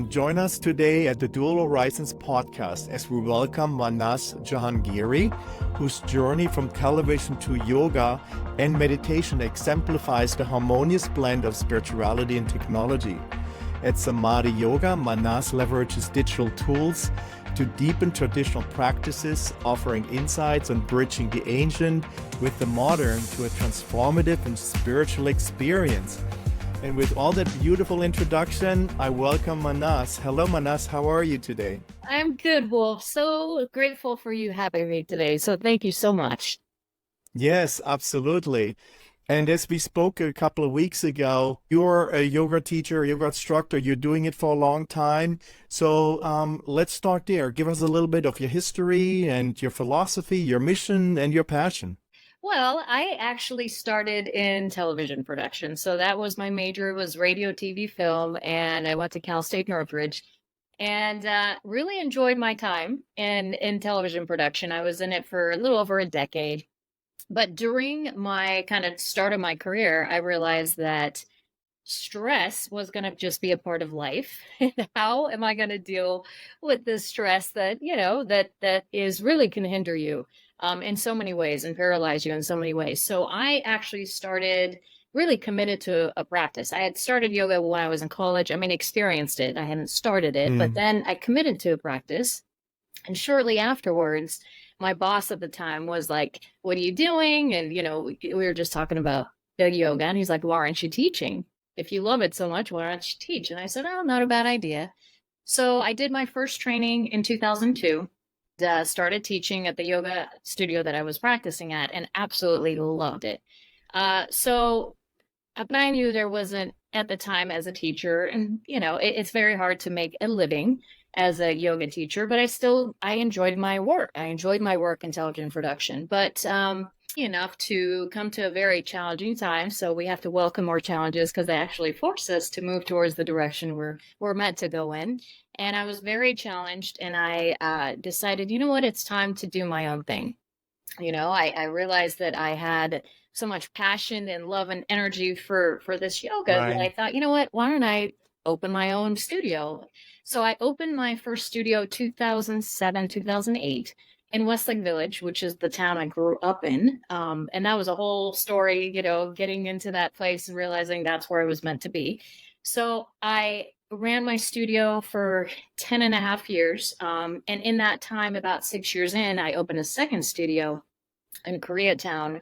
Join us today at the Dual Horizons podcast as we welcome Mahnaz Jahangiri, whose journey from television to yoga and meditation exemplifies the harmonious blend of spirituality and technology. At Samadi Yoga, Mahnaz leverages digital tools to deepen traditional practices, offering insights on bridging the ancient with the modern to a transformative and spiritual experience. And with all that beautiful introduction, I welcome Mahnaz. Hello, Mahnaz. How are you today? I'm good, Wolf. So grateful for you having me today. So thank you so much. Yes, absolutely. And as we spoke a couple of weeks ago, you're a yoga teacher, yoga instructor. You're doing it for a long time. So let's start there. Give us a little bit of your history and your philosophy, your mission, and your passion. Well, I actually started in television production. So that was my major, was radio, TV, film, and I went to Cal State Northridge and really enjoyed my time in television production. I was in it for a little over a decade. But during my kind of start of my career, I realized that stress was going to just be a part of life. How am I going to deal with this stress that, that is really can hinder you in so many ways and paralyze you in so many ways? So I actually started really committed to a practice. I had started yoga when I was in college. I mean, experienced it. I hadn't started it, but then I committed to a practice. And shortly afterwards, my boss at the time was like, "What are you doing?" And, we were just talking about the yoga. And he's like, "Why aren't you teaching? If you love it so much, why don't you teach?" And I said, "Oh, not a bad idea." So I did my first training in 2002, started teaching at the yoga studio that I was practicing at and absolutely loved it. But I knew there wasn't at the time as a teacher, and, it's very hard to make a living as a yoga teacher, but I enjoyed my work. I enjoyed my work in television production, but enough to come to a very challenging time. So we have to welcome more challenges because they actually force us to move towards the direction we're meant to go in. And I was very challenged, and I decided, you know what, it's time to do my own thing. I realized that I had so much passion and love and energy for this yoga that I Right. thought, you know what, why don't I open my own studio? So I opened my first studio 2007, 2008 in Westlake Village, which is the town I grew up in. And that was a whole story, getting into that place and realizing that's where I was meant to be. So I ran my studio for 10 and a half years. And in that time, about 6 years in, I opened a second studio in Koreatown,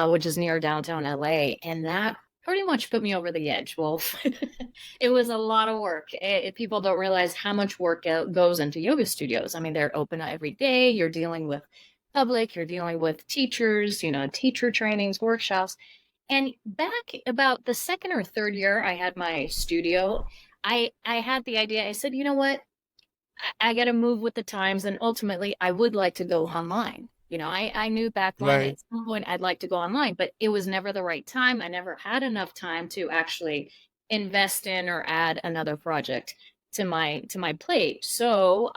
which is near downtown LA. And that pretty much put me over the edge. Well, it was a lot of work. People don't realize how much work goes into yoga studios. I mean, they're open every day. You're dealing with public, you're dealing with teachers, teacher trainings, workshops. And back about the second or third year I had my studio, I had the idea. I said, you know what? I got to move with the times. And ultimately, I would like to go online. I knew back then Right. at some point I'd like to go online, but it was never the right time. I never had enough time to actually invest in or add another project to my plate. So,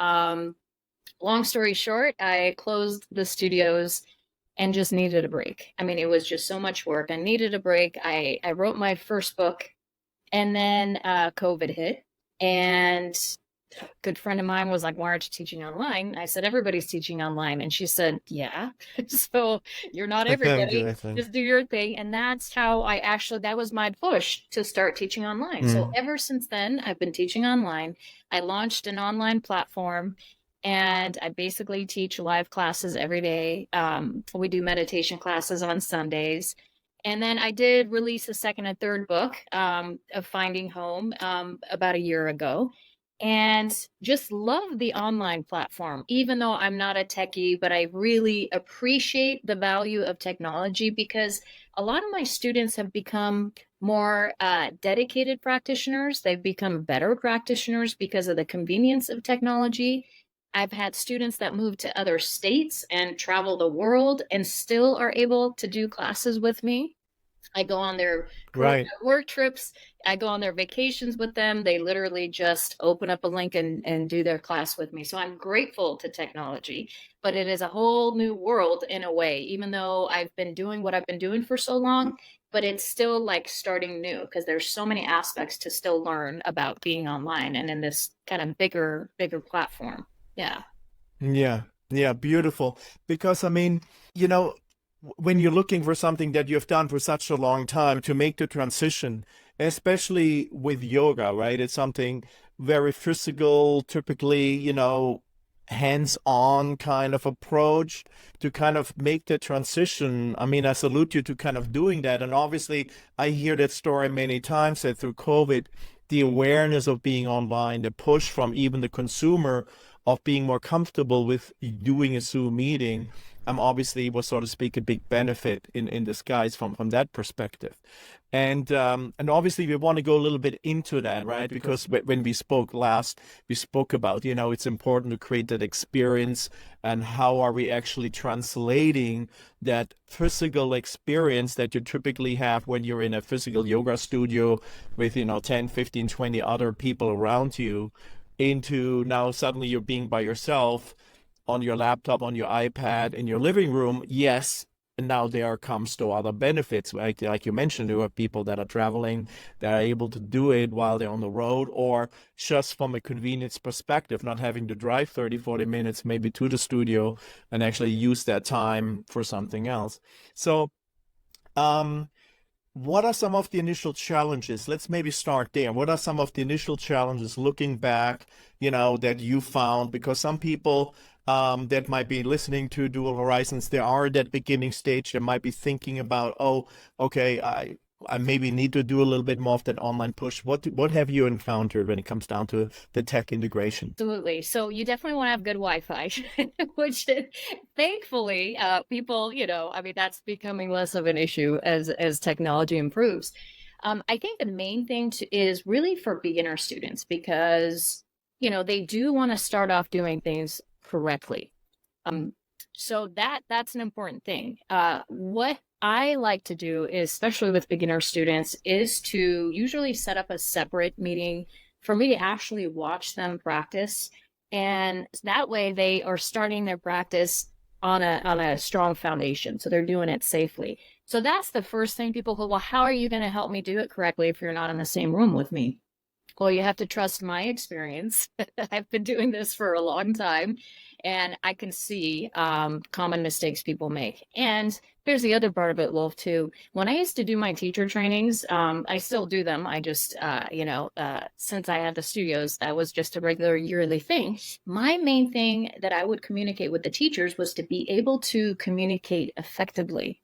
long story short, I closed the studios and just needed a break. I mean, it was just so much work. I needed a break. I wrote my first book, and then COVID hit, and a good friend of mine was like, "Why aren't you teaching online?" I said, "Everybody's teaching online." And she said, "Yeah." So you're not everybody, Interesting. just do your thing. And that's how that was my push to start teaching online. So Mm. ever since then, I've been teaching online. I launched an online platform, and I basically teach live classes every day. We do meditation classes on Sundays. And then I did release a second and third book of Finding Home about a year ago, and just love the online platform, even though I'm not a techie, but I really appreciate the value of technology because a lot of my students have become more dedicated practitioners. They've become better practitioners because of the convenience of technology. I've had students that move to other states and travel the world and still are able to do classes with me. I go on their Right. work trips. I go on their vacations with them. They literally just open up a link and do their class with me. So I'm grateful to technology, but it is a whole new world in a way. Even though I've been doing what I've been doing for so long, but it's still like starting new because there's so many aspects to still learn about being online and in this kind of bigger platform. Yeah. Yeah, yeah, beautiful. Because I mean, you know, when you're looking for something that you've done for such a long time to make the transition, especially with yoga, right? It's something very physical, typically, hands-on kind of approach to kind of make the transition. I mean, I salute you to kind of doing that. And obviously, I hear that story many times that through COVID, the awareness of being online, the push from even the consumer of being more comfortable with doing a Zoom meeting, obviously was, so to speak, a big benefit in disguise from that perspective. And obviously we want to go a little bit into that, right? Because when we spoke last, we spoke about, it's important to create that experience, and how are we actually translating that physical experience that you typically have when you're in a physical yoga studio with, 10, 15, 20 other people around you, into now suddenly you're being by yourself on your laptop, on your iPad, in your living room. Yes. And now there comes to other benefits, right? Like you mentioned, there are people that are traveling, that are able to do it while they're on the road, or just from a convenience perspective, not having to drive 30, 40 minutes maybe to the studio and actually use that time for something else. So, what are some of the initial challenges? Let's maybe start there. What are some of the initial challenges looking back, that you found? Because some people that might be listening to Dual Horizons, they are at that beginning stage. They might be thinking about, oh, okay, I maybe need to do a little bit more of that online push. What have you encountered when it comes down to the tech integration? Absolutely. So you definitely want to have good Wi-Fi, which thankfully people, I mean, that's becoming less of an issue as technology improves. I think the main thing is really for beginner students because, they do want to start off doing things correctly. So that's an important thing. What I like to do, especially with beginner students, is to usually set up a separate meeting for me to actually watch them practice. And that way they are starting their practice on a strong foundation. So they're doing it safely. So that's the first thing people go, well, how are you going to help me do it correctly if you're not in the same room with me? Well, you have to trust my experience. I've been doing this for a long time, and I can see common mistakes people make. And here's the other part of it, Wolf, too. When I used to do my teacher trainings, I still do them. I just, since I had the studios, that was just a regular yearly thing. My main thing that I would communicate with the teachers was to be able to communicate effectively,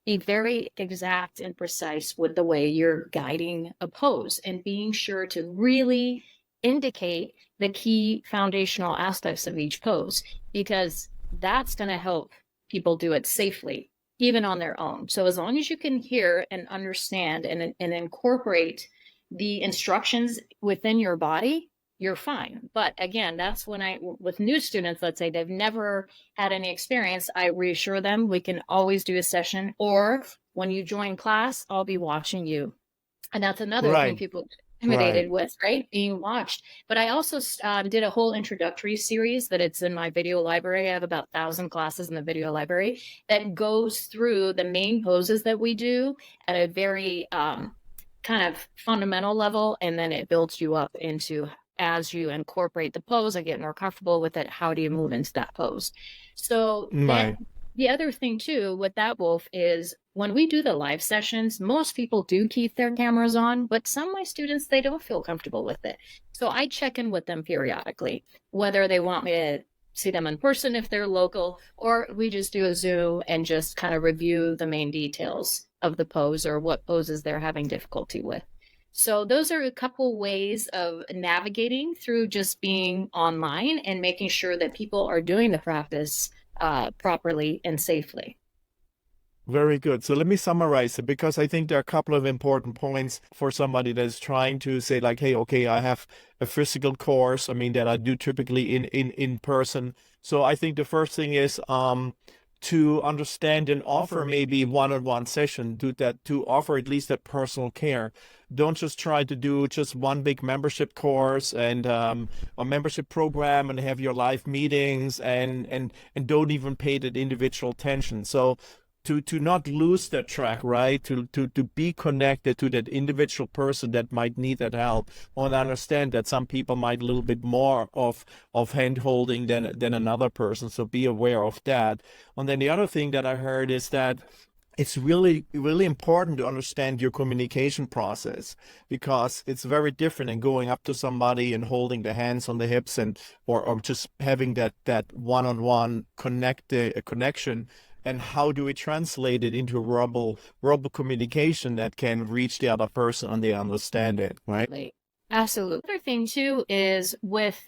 be very exact and precise with the way you're guiding a pose, and being sure to really indicate the key foundational aspects of each pose, because that's going to help people do it safely, even on their own. So as long as you can hear and understand and incorporate the instructions within your body, you're fine. But again, that's when with new students, let's say they've never had any experience, I reassure them we can always do a session, or when you join class, I'll be watching you. And that's another thing Right, people right. intimidated with, right? Being watched. But I also did a whole introductory series that it's in my video library. I have about 1,000 classes in the video library that goes through the main poses that we do at a very kind of fundamental level, and then it builds you up into, as you incorporate the pose and get more comfortable with it, how do you move into that pose? So that Right. the other thing too with that, Wolf, is when we do the live sessions, most people do keep their cameras on, but some of my students, they don't feel comfortable with it. So I check in with them periodically, whether they want me to see them in person if they're local, or we just do a Zoom and just kind of review the main details of the pose or what poses they're having difficulty with. So those are a couple ways of navigating through just being online and making sure that people are doing the practice properly and safely. Very good. So let me summarize it, because I think there are a couple of important points for somebody that's trying to say like, hey, okay, I have a physical course. I mean, that I do typically in person. So I think the first thing is to understand and offer maybe one-on-one session, to offer at least that personal care. Don't just try to do just one big membership course and a membership program and have your live meetings and don't even pay that individual attention. So to not lose that track, right? To be connected to that individual person that might need that help, or understand that some people might a little bit more of hand holding than another person. So be aware of that. And then the other thing that I heard is that it's really, really important to understand your communication process, because it's very different than going up to somebody and holding the hands on the hips and or just having that one-on-one connection. And how do we translate it into verbal communication that can reach the other person and they understand it, right? Like, absolutely. Other thing too is with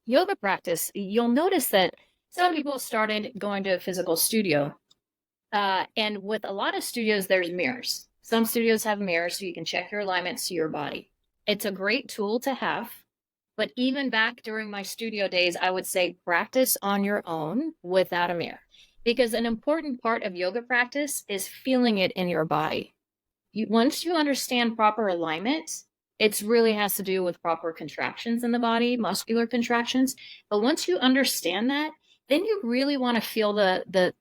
yoga practice, you'll notice that some people started going to a physical studio. And with a lot of studios, there's mirrors. Some studios have mirrors so you can check your alignments to your body. It's a great tool to have. But even back during my studio days, I would say practice on your own without a mirror. Because an important part of yoga practice is feeling it in your body. Once you understand proper alignment, it really has to do with proper contractions in the body, muscular contractions. But once you understand that, then you really want to feel the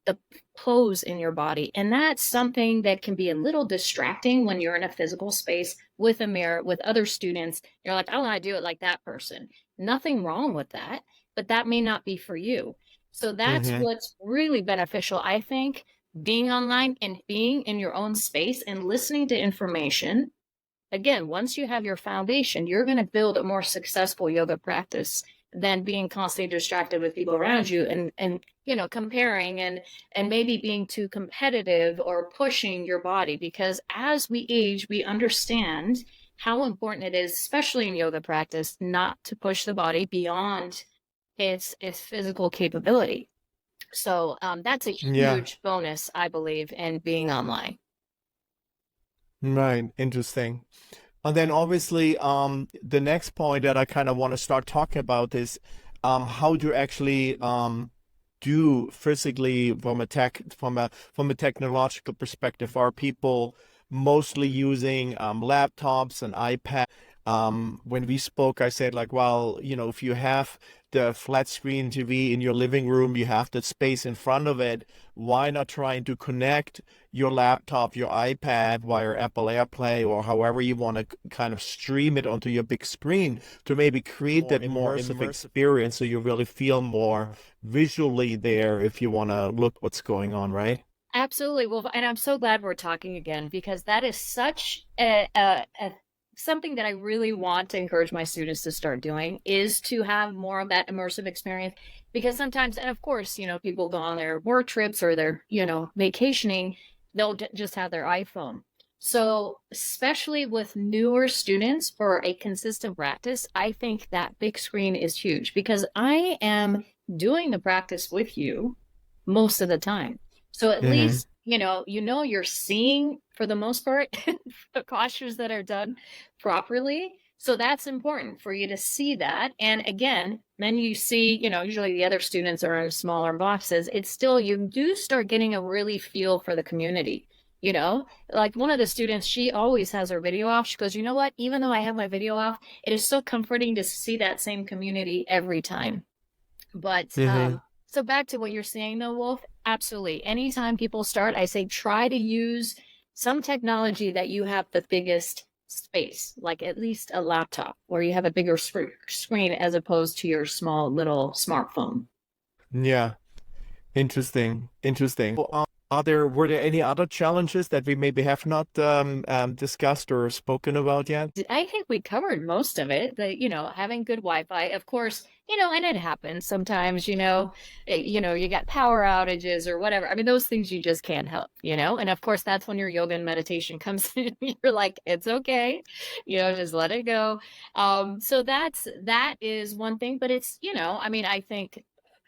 pose in your body. And that's something that can be a little distracting when you're in a physical space with a mirror, with other students. You're like, I want to do it like that person. Nothing wrong with that, but that may not be for you. So that's Mm-hmm. what's really beneficial, I think, being online and being in your own space and listening to information. Again, once you have your foundation, you're going to build a more successful yoga practice than being constantly distracted with people around you and comparing and maybe being too competitive or pushing your body. Because as we age, we understand how important it is, especially in yoga practice, not to push the body beyond its physical capability. So that's a Yeah. huge bonus, I believe, in being online. Right. Interesting. And then obviously, the next point that I kind of want to start talking about is how to actually do physically from a technological perspective. Are people mostly using laptops and iPads? When we spoke, I said like, well, if you have the flat screen TV in your living room, you have that space in front of it. Why not trying to connect your laptop, your iPad via Apple AirPlay or however you want to kind of stream it onto your big screen to maybe create that more immersive experience so you really feel more visually there if you want to look what's going on, right? Absolutely. Well, and I'm so glad we're talking again because that is such something that I really want to encourage my students to start doing is to have more of that immersive experience. Because sometimes, and of course, people go on their work trips or they're, vacationing, they'll just have their iPhone. So, especially with newer students for a consistent practice, I think that big screen is huge because I am doing the practice with you most of the time. So at Mm-hmm. least, you're seeing for the most part the postures that are done properly. So that's important for you to see that. And again, then you see, usually the other students are in smaller boxes. It's still, you do start getting a really feel for the community. Like one of the students, she always has her video off. She goes, you know what? Even though I have my video off, it is so comforting to see that same community every time. But Mm-hmm. so back to what you're saying though, Wolf, absolutely. Anytime people start, I say try to use some technology that you have the biggest space, like at least a laptop where you have a bigger screen as opposed to your small little smartphone. Yeah. Interesting. Interesting. Well, were there any other challenges that we maybe have not discussed or spoken about yet? I think we covered most of it. Having good Wi-Fi, of course, and it happens sometimes, you got power outages or whatever. I mean, those things you just can't help, and of course, that's when your yoga and meditation comes in. You're like, it's okay, just let it go. So that is one thing, but it's, I mean, I think,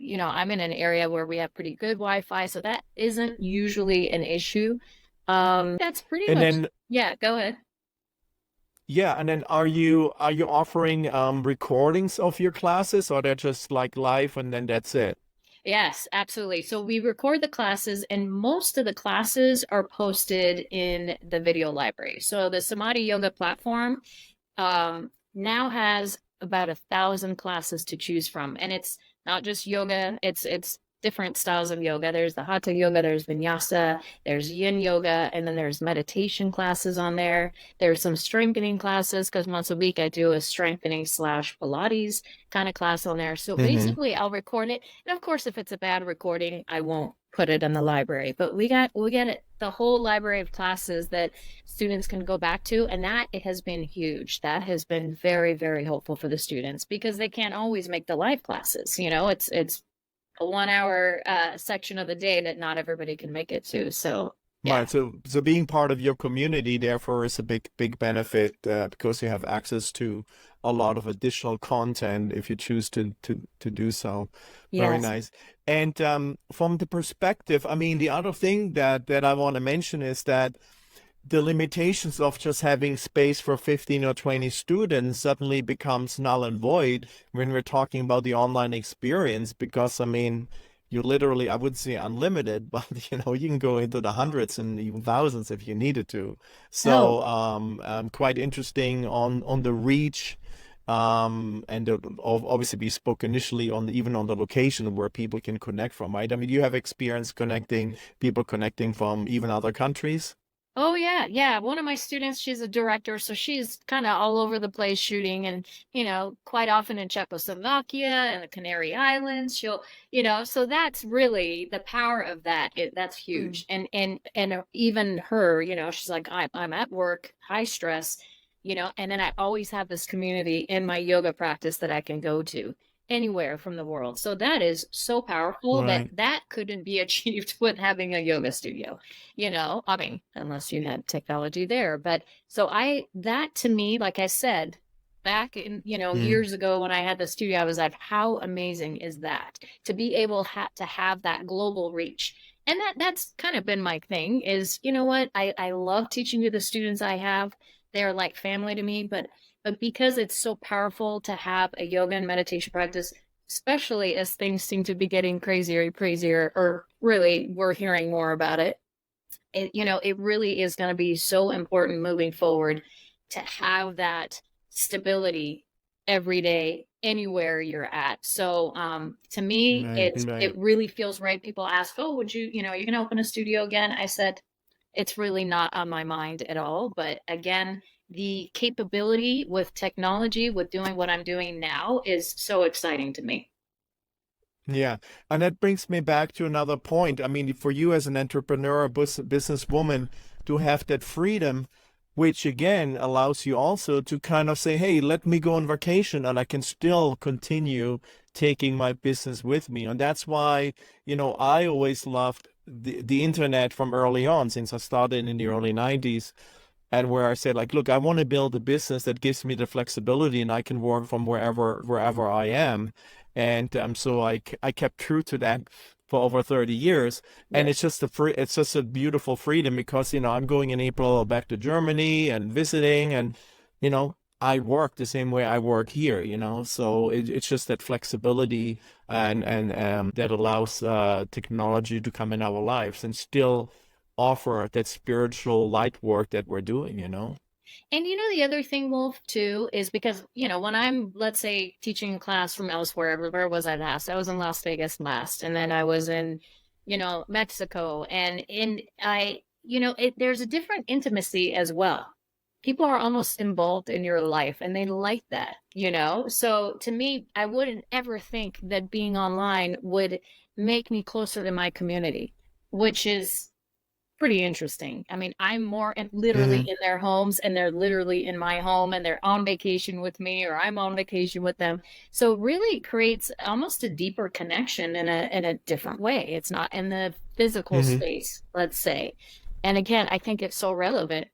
I'm in an area where we have pretty good Wi-Fi, so that isn't usually an issue. That's pretty And much, then yeah, go ahead. yeah, and then are you offering recordings of your classes, or they're just like live and then that's it? Yes, absolutely. So we record the classes, and most of the classes are posted in the video library. So the Samadi Yoga platform now has about 1,000 classes to choose from, and it's not just yoga. It's different styles of yoga. There's the hatha yoga, there's vinyasa, there's yin yoga, and then there's meditation classes on there. There's some strengthening classes because once a week I do a strengthening slash Pilates kind of class on there. So Hmm. basically I'll record it. And of course, if it's a bad recording, I won't put it in the library. But we get it, the whole library of classes that students can go back to. And that it has been huge. That has been very, very helpful for the students because they can't always make the live classes. It's a 1 hour section of the day that not everybody can make it to. So yeah. Right. So being part of your community, therefore, is a big benefit because you have access to a lot of additional content if you choose to do so. Very Yes. nice. And from the perspective, I mean, the other thing that I want to mention is that the limitations of just having space for 15 or 20 students suddenly becomes null and void when we're talking about the online experience, because I mean, you literally, I would say unlimited, but you can go into the hundreds and even thousands if you needed to. Oh, So quite interesting on the reach, and obviously we spoke initially on even on the location where people can connect from, right? I mean, you have experience connecting people connecting from even other countries. oh yeah, yeah. One of my students, she's a director, so she's kind of all over the place shooting, and quite often in Czechoslovakia and the Canary Islands. So that's really the power of that. That's Mm. huge. And even her, she's like, I'm at work, high stress, and then I always have this community in my yoga practice that I can go to anywhere from the world. So that is so powerful that Right. that couldn't be achieved with having a yoga studio. I mean, unless you had technology there. But so that to me, like I said, back in, Mm. years ago when I had the studio, I was like, how amazing is that to be able to have that global reach? And that's kind of been my thing is, you know what? I love teaching to the students I have. They're like family to me, but because it's so powerful to have a yoga and meditation practice, especially as things seem to be getting crazier and crazier, or really we're hearing more about it, it really is going to be so important moving forward to have that stability every day anywhere you're at. So to me Right. it Right. really feels right. People ask, oh, would you can open a studio again? I said it's really not on my mind at all, but again, the capability with technology with doing what I'm doing now is so exciting to me. Yeah. And that brings me back to another point. I mean, for you as an entrepreneur, businesswoman, to have that freedom, which again allows you also to kind of say, hey, let me go on vacation and I can still continue taking my business with me. And that's why, I always loved the internet from early on, since I started in the early 90s. And where I said, like, look, I want to build a business that gives me the flexibility and I can work from wherever I am. And so I kept true to that for over 30 years. And Yes. it's just a beautiful freedom because, I'm going in April back to Germany and visiting, and, I work the same way I work here, so it's just that flexibility and that allows technology to come in our lives and still offer that spiritual light work that we're doing. And the other thing, Wolf, too, is because, when I'm, let's say, teaching a class from elsewhere, where was I last? I was in Las Vegas last, and then I was in, Mexico. There's a different intimacy as well. People are almost involved in your life, and they like that. So to me, I wouldn't ever think that being online would make me closer to my community, which is pretty interesting. I mean, I'm more literally Hmm. in their homes and they're literally in my home and they're on vacation with me or I'm on vacation with them. So really it creates almost a deeper connection in a different way. It's not in the physical Hmm. space, let's say. And again, I think it's so relevant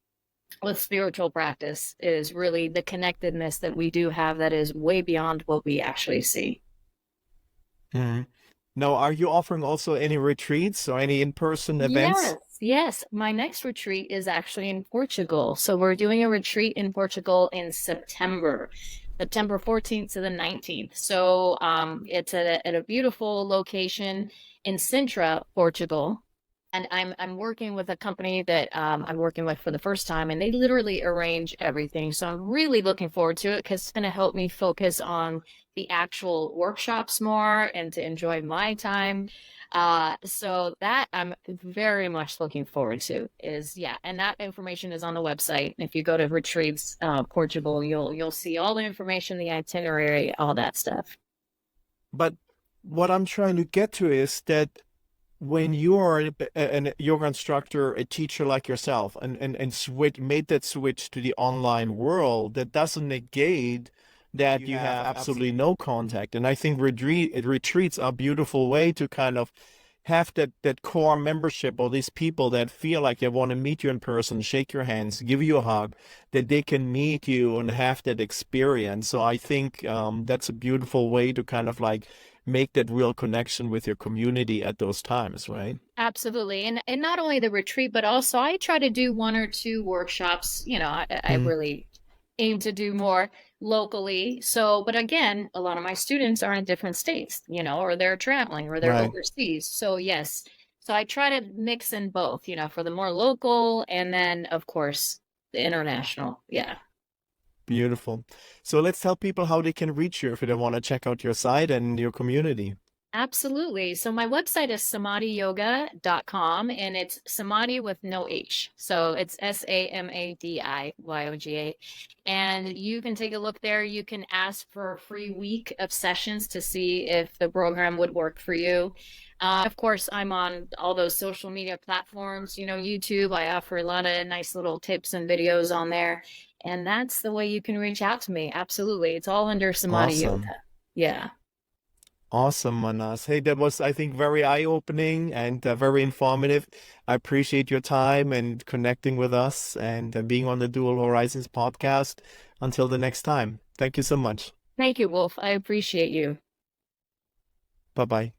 with spiritual practice is really the connectedness that we do have that is way beyond what we actually see. Hmm. Now, are you offering also any retreats or any in-person Yes, events? yes. My next retreat is actually in Portugal. So we're doing a retreat in Portugal in September, September 14th to the 19th. So it's at a beautiful location in Sintra, Portugal. And I'm working with a company that I'm working with for the first time, and they literally arrange everything. So I'm really looking forward to it because it's going to help me focus on the actual workshops more and to enjoy my time. So that I'm very much looking forward to is yeah, and that information is on the website. If you go to retreats, Portugal, you'll see all the information, the itinerary, all that stuff. But what I'm trying to get to is that when you are a yoga instructor, a teacher like yourself, and made that switch to the online world, that doesn't negate that you have absolutely no contact. And I think retreats are a beautiful way to kind of have that core membership, or these people that feel like they want to meet you in person, shake your hands, give you a hug, that they can meet you and have that experience. So I think that's a beautiful way to kind of like make that real connection with your community at those times, right? Absolutely. And not only the retreat, but also I try to do one or two workshops. I Mm, really aim to do more locally. So, but again, a lot of my students are in different states, or they're traveling or they're right. overseas. So yes. So I try to mix in both, for the more local and then of course the international. Yeah. Beautiful. So let's tell people how they can reach you if they want to check out your site and your community. Absolutely. So my website is samadiyoga.com and it's Samadi with no H. So it's SAMADIYOGA. And you can take a look there. You can ask for a free week of sessions to see if the program would work for you. Of course, I'm on all those social media platforms, YouTube. I offer a lot of nice little tips and videos on there. And that's the way you can reach out to me. Absolutely. It's all under Samadi Awesome. Yoga. Yeah. Awesome, Manas. Hey, that was, I think, very eye-opening and very informative. I appreciate your time and connecting with us and being on the Dual Horizons podcast. Until the next time. Thank you so much. Thank you, Wolf. I appreciate you. Bye-bye.